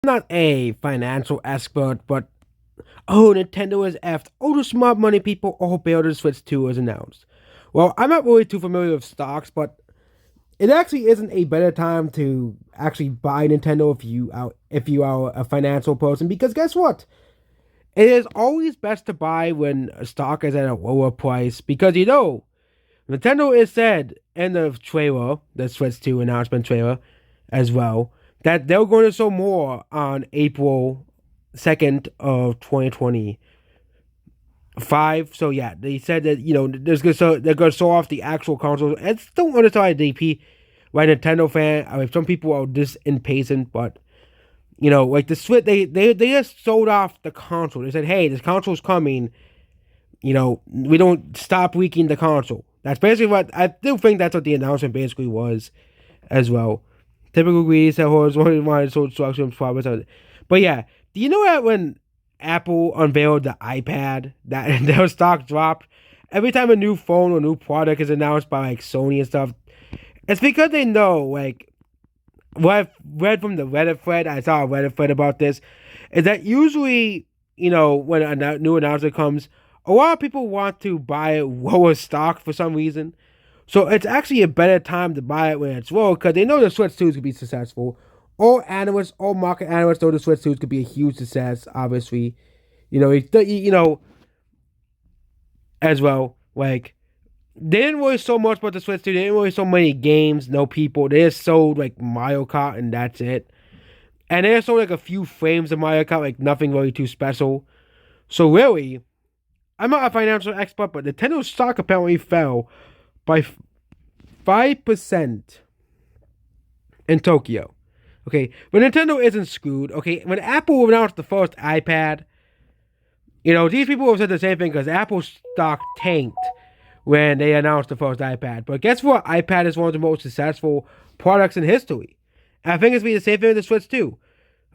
Not a financial expert, but oh, Nintendo is effed. Oh, the smart money people all bailed the Switch 2 was announced. Well, I'm not really too familiar with stocks, but it actually isn't a better time to actually buy Nintendo if you are a financial person, because guess what? It is always best to buy when a stock is at a lower price, because Nintendo is said in the trailer, the Switch 2 announcement trailer as well, that they're going to show more on April 2nd of 2025. So yeah, they said that they're gonna show off the actual console. And don't understand DP, right? Nintendo fan. I mean, some people are just impatient, but like the Switch, they just sold off the console. They said, hey, this console's coming. We don't stop leaking the console. That's basically what I do think that's what the announcement basically was as well. Typical greedy sellers wanted sold instructions problems. But yeah, do you know that when Apple unveiled the iPad, that their stock dropped? Every time a new phone or new product is announced by like Sony and stuff, it's because they know, like, what I've read from the Reddit thread, I saw a Reddit thread about this, is that usually, when a new announcement comes, a lot of people want to buy lower stock for some reason. So it's actually a better time to buy it when it's low, because they know the Switch 2 is going to be successful. All market analysts know the Switch 2 is going to be a huge success, obviously. As well. Like, they didn't really show much about the Switch 2. They didn't really show many games, no people. They just sold, like, Mario Kart, and that's it. And they just sold, like, a few frames of Mario Kart, like, nothing really too special. So, really, I'm not a financial expert, but Nintendo's stock apparently fell by 5% in Tokyo. Okay, but Nintendo isn't screwed. Okay, when Apple announced the first iPad, these people have said the same thing because Apple's stock tanked when they announced the first iPad. But guess what? iPad is one of the most successful products in history. And I think it's going to be the same thing with the Switch too.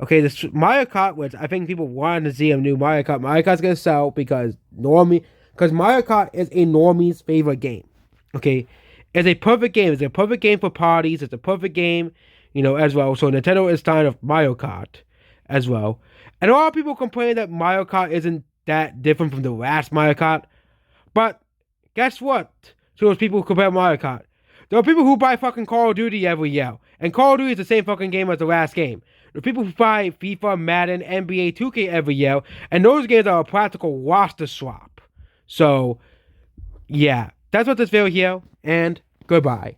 Okay, the Mario Kart, which I think people wanted to see a new Mario Kart. Mario Kart's going to sell because Mario Kart is a normie's favorite game. Okay, it's a perfect game. It's a perfect game for parties. It's a perfect game, as well. So Nintendo is tired of Mario Kart as well. And a lot of people complain that Mario Kart isn't that different from the last Mario Kart. But guess what? To those people who compare Mario Kart, there are people who buy fucking Call of Duty every year. And Call of Duty is the same fucking game as the last game. There are people who buy FIFA, Madden, NBA 2K every year. And those games are a practical roster swap. So, yeah. That's what this video here. And goodbye.